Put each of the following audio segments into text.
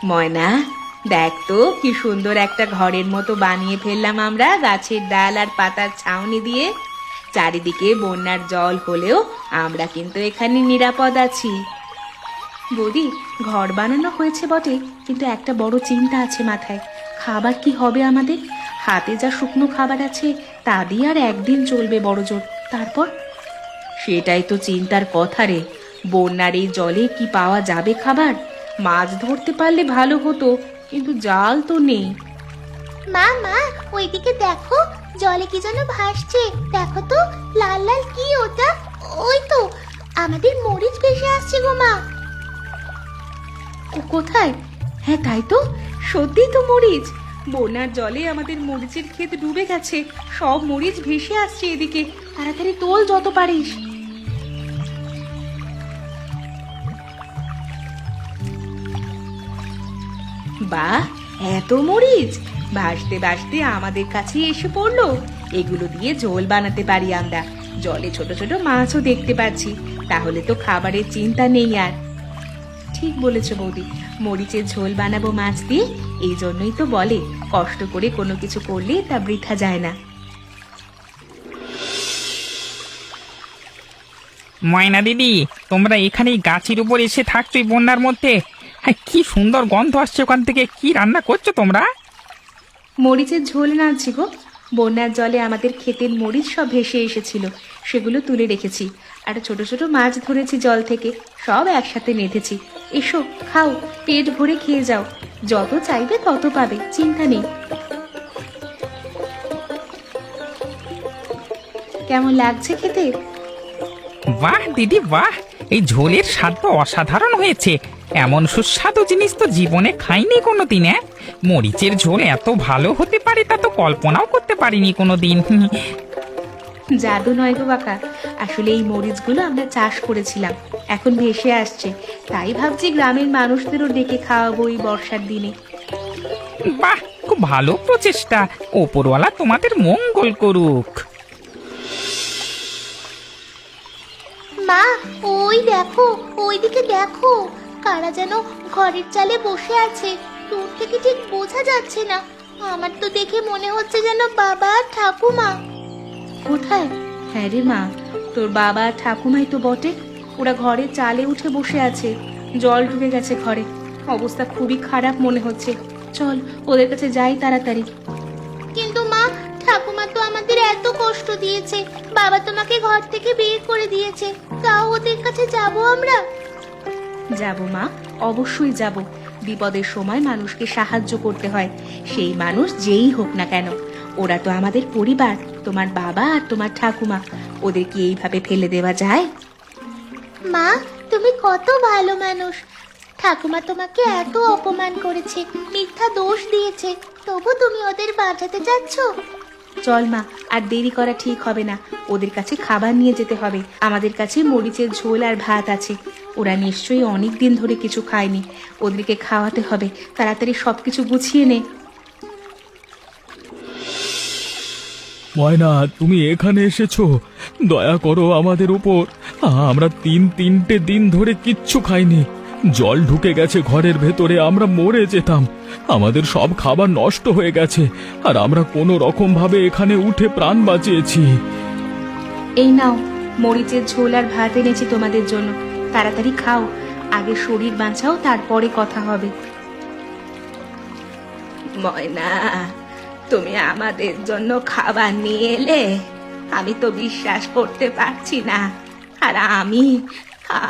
ময়না, দেখ তো কি সুন্দর একটা ঘরের মতো বানিয়ে ফেললাম আমরা গাছের ডাল আর পাতার ছাউনি দিয়ে। চারিদিকে বন্যার জল হলেও আমরা কিন্তু এখানে নিরাপদ আছি। বৌদি, ঘর বানানো হয়েছে বটে, কিন্তু একটা বড় চিন্তা আছে মাথায়। খাবার কি হবে আমাদের? হাতে যা শুকনো খাবার আছে তা দিয়ে আর একদিন চলবে বড় জোর, তারপর? সেটাই তো চিন্তার কথা রে। বন্যার এই জলে কি পাওয়া যাবে খাবার? মাছ ধরতে পারলে ভালো হতো, কিন্তু জাল তো নেই। মা মা, ওইদিকে দেখো, জলে কি যেন ভাসছে। দেখো তো, লাল লাল কি ওটা? ওই তো আমাদের মরিচ ভেসে আসছে গো মা। কোথায়? হ্যাঁ তাই তো, সত্যি তো মরিচ। বন্যার জলে আমাদের মরিচের ক্ষেত ডুবে গেছে, সব মরিচ ভেসে আসছে এদিকে। তাড়াতাড়ি তোল যত পারিস। বাহ, এত মরিচ ভাসতে ভাসতে আমাদের কাছেই এসে পড়লো। এগুলো দিয়ে ঝোল বানাতে পারি আমরা। জলে ছোট ছোট মাছও দেখতে পাচ্ছি, তাহলে তো খাবারের চিন্তা নেই আর। ঠিক বলেছ বৌদি, মরিচের ঝোল বানাবো মাছ দিয়ে। এই জন্যই তো বলে, কষ্ট করে কোনো কিছু করলে তা বৃথা যায় না। ময়না দিদি, তোমরা এখানে এই গাছের উপর এসে থাকছো এই বন্যার মধ্যে? হ্যাঁ, কি সুন্দর গন্ধ আসছে ওখান থেকে। কি রান্না করছো তোমরা? মরিচের ঝোল নাড়ছি গো। বন্যার জলে আমাদের ক্ষেতের মরিচ সব ভেসে এসেছিল, সেগুলো তুলে রেখেছি। আর ছোট ছোট মাছ ধরেছি জল থেকে, সব একসাথে নেধেছি। এসো খাও, পেট ভরে খেয়ে যাও। যত চাইবে তত পাবে, চিন্তা নেই। কেমন লাগছে খেতে? বাহ দিদি বাহ, এই ঝোলের স্বাদ তো অসাধারণ হয়েছে। এমন সুস্বাদু জিনিস তো জীবনে খাইনি কোনোদিন। মরিচের ঝোল এত ভালো হতে পারে তা তো কল্পনাও করতে পারিনি কোনোদিন। জাদু নয় গো বাকা, আসলে এই মরিচগুলো আমরা চাষ করেছিলাম, এখন ভেসে আসছে। তাই ভাবছি গ্রামের মানুষদেরও ডেকে খাওয়াবো এই বর্ষার দিনে। বাহ, খুব ভালো প্রচেষ্টা। ওপরওয়ালা তোমাদের মঙ্গল করুক। মা, ওই দেখো, ওইদিকে দেখো, কারা যেন ঘরের চালে বসে আছে। দূর থেকে ঠিক বোঝা যাচ্ছে না। আমার তো দেখে মনে হচ্ছে যেন বাবা আর ঠাকুমা। কোথায়? হ্যাঁ রে মা, তোর বাবা আর ঠাকুমাই তো বটে। ওরা ঘরে চালে উঠে বসে আছে, জল ঢুকে গেছে ঘরে। অবস্থা খুবই খারাপ মনে হচ্ছে। চল ওদের কাছে যাই তাড়াতাড়ি। কিন্তু মা, ঠাকুমা তো আমাদের এত কষ্ট দিয়েছে, বাবা তোমাকে ঘর থেকে বের করে দিয়েছে, তাও ওদের কাছে যাব আমরা? যাব মা, অবশ্যই যাব। বিপদের সময় মানুষকে সাহায্য করতে হয়, সেই মানুষ যেই হোক না কেন। ওরা তো আমাদের পরিবার, তোমার বাবা আর তোমার ঠাকুমা। ওদের কি এইভাবে ফেলে দেওয়া যায়? মা, তুমি কত ভালো মানুষ। ঠাকুমা তোমাকে এত অপমান করেছে, মিথ্যা দোষ দিয়েছে, তবু তুমি ওদের বাঁচাতে চাচ্ছ। চল মা, আর দেরি করা ঠিক হবে না। ওদের কাছে খাবার নিয়ে যেতে হবে। আমাদের কাছে মরিচের ঝোল আর ভাত আছে। ওরা নিশ্চয়ই অনেক দিন ধরে কিছু খায়নি, ওদেরকে খাওয়াতে হবে। তাড়াতাড়ি সবকিছু গুছিয়ে নে। ময়না, তুমি এখানে এসেছো? দয়া করো আমাদের উপর। আমরা তিনটে দিন ধরে কিচ্ছু খাইনি। জল ঢুকে গেছে ঘরের ভেতরে, আমরা মরে যেতাম। আমাদের সব খাবার নষ্ট হয়ে গেছে, আর আমরা কোনো রকম ভাবে এখানে উঠে প্রাণ বাঁচিয়েছি। এই নাও, মরিচের ঝোল আর ভাত এনেছি তোমাদের জন্য। তাড়াতাড়ি খাও, আগে শরীর বাঁচাও, তারপরে কথা হবে। ময়না, তুমি আমাদের জন্য খাবার নিয়ে এলে? আমি তো বিশ্বাস করতে পারছি না। আর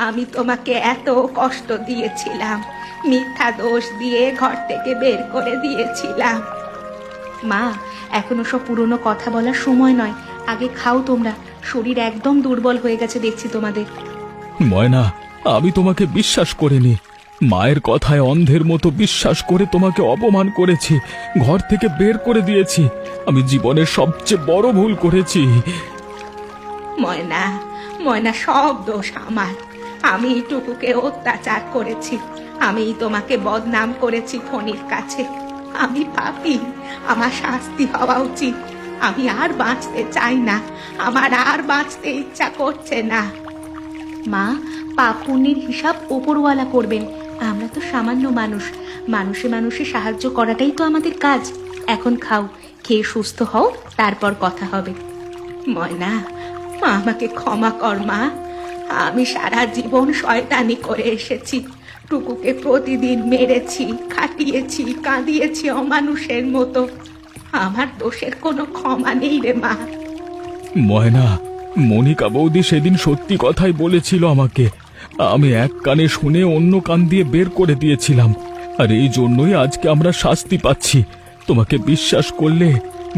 আমি তোমাকে এত কষ্ট দিয়েছিলাম, মিথ্যা দোষ দিয়ে ঘর থেকে বের করে দিয়েছিলাম। মা, এখনো সব পুরনো কথা বলার সময় নয়। আগে খাও তোমরা, শরীর একদম দুর্বল হয়ে গেছে দেখছি তোমাদের। ময়না, আমি তোমাকে বিশ্বাস করিনি। মায়ের কথায় অন্ধের মতো বিশ্বাস করে তোমাকে অপমান করেছি, ঘর থেকে বের করে দিয়েছি। আমি জীবনের সবচেয়ে বড় ভুল করেছি। ময়না, ময়না, সব দোষ আমার। আমি টুকুকে অত্যাচার করেছি, আমি তোমাকে বদনাম করেছি ফণির কাছে। আমি পাপী, আমার শাস্তি হওয়া উচিত। আমি আর বাঁচতে চাই না, আমার আর বাঁচতে ইচ্ছা করছে না। মা, পাপ পুণ্যের হিসাব ওপরওয়ালা করবেন, আমরা তো সামান্য মানুষ। মানুষে মানুষে সাহায্য করাটাই তো আমাদের কাজ। এখন খাও, খেয়ে সুস্থ হও, তারপর কথা হবে। ময়না, মা আমাকে ক্ষমা কর মা। আমি সারা জীবন শয়তানি করে এসেছি। টুকুকে প্রতিদিন মেরেছি, খাটিয়েছি, কাঁদিয়েছি অমানুষের মতো। আমার দোষের কোনো ক্ষমা নেই রে মা। ময়না, মনিকা বৌদি সেদিন সত্যি কথাই বলেছিল আমাকে। আমি এক কানে শুনে অন্য কান দিয়ে বের করে দিয়েছিলাম, আর এই জন্যই আজকে আমরা শাস্তি পাচ্ছি। তোমাকে বিশ্বাস করলে,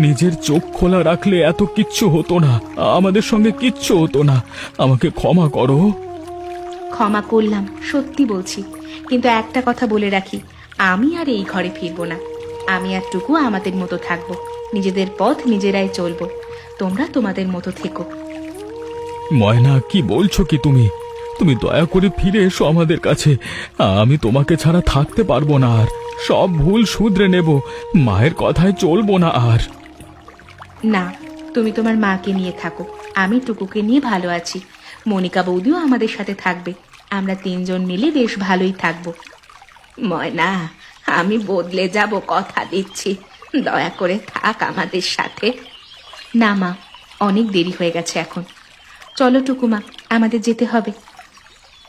নিজের চোখ খোলা রাখলে এত কিচ্ছু হতো না, আমাদের সঙ্গে কিচ্ছু হতো না। আমাকে ক্ষমা করো। ক্ষমা করলাম, সত্যি বলছি, কিন্তু একটা কথা বলে রাখি, আমি আর এই ঘরে ফিরবো না। আমি আর টুকু আমাদের মতো থাকবো, নিজেদের পথ নিজেরাই চলবো। তোমরা তোমাদের মতো থেকো। ময়না, কি বলছো কি তুমি? তুমি দয়া করে ফিরে এসো আমাদের কাছে। আমি তোমাকে ছাড়া থাকতে পারবো না আর। সব ভুল শুধরে নেব, মায়ের কথায় চলবো না আর। না, তুমি তোমার মাকে নিয়ে থাকো, আমি টুকুকে নিয়ে ভালো আছি। মনিকা বৌদিও আমাদের সাথে থাকবে, আমরা তিনজন মিলে বেশ ভালোই থাকবো। ময়না, আমি বদলে যাব, কথা দিচ্ছি। দয়া করে থাক আমাদের সাথে। না মা, অনেক দেরি হয়ে গেছে এখন। চলো টুকুমা, আমাদের যেতে হবে।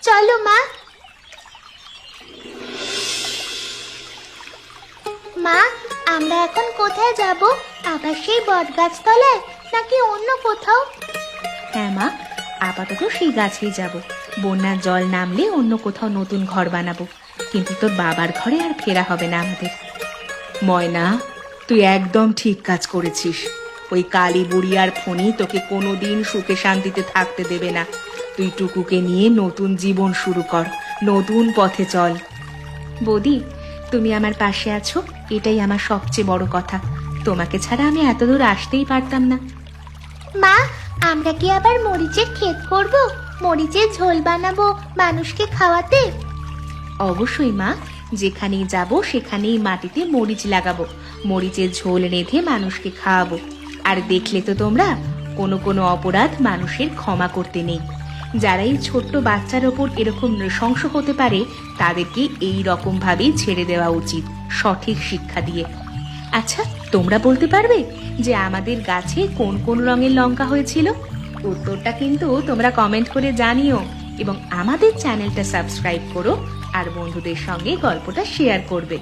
চলো মা। মা, আমরা এখন কোথায় যাব? আবার সেই বটগাছ তলায়, নাকি অন্য কোথাও? হ্যাঁ মা, আপাতত সেই গাছেই যাব। বন্যার জল নামলে অন্য কোথাও নতুন ঘর বানাবো, কিন্তু তোর বাবার ঘরে আর ফেরা হবে না আমাদের। ময়না, তুই একদম ঠিক কাজ করেছিস। ওই কালী বুড়ি আর ফণি তোকে কোনোদিন সুখে শান্তিতে থাকতে দেবে না। তুই টুকুকে নিয়ে নতুন জীবন শুরু কর, নতুন পথে চল। বৌদি, তুমি আমার পাশে আছো, এটাই আমার সবচেয়ে বড় কথা। তোমাকে ছাড়া আমি এতদূর আসতেই পারতাম না। মা, আমরা কি আবার মরিচের ক্ষেত করব? মরিচের ঝোল বানাবো মানুষকে খাওয়াতে? অবশ্যই মা, যেখানেই যাব সেখানেই মাটিতে মরিচ লাগাবো, মরিচের ঝোল রেঁধে মানুষকে খাওয়াবো। আর দেখলে তো তোমরা, কোনো কোনো অপরাধ মানুষের ক্ষমা করতে নেই। যারা এই ছোট্ট বাচ্চার ওপর এরকম নৃশংস হতে পারে, তাদেরকে এই রকম ভাবেই ছেড়ে দেওয়া উচিত, সঠিক শিক্ষা দিয়ে। আচ্ছা, তোমরা বলতে পারবে যে আমাদের গাছে কোন কোন রঙের লঙ্কা হয়েছিল? উত্তরটা কিন্তু তোমরা কমেন্ট করে জানিও, এবং আমাদের চ্যানেলটা সাবস্ক্রাইব করো আর বন্ধুদের সঙ্গে গল্পটা শেয়ার করবে।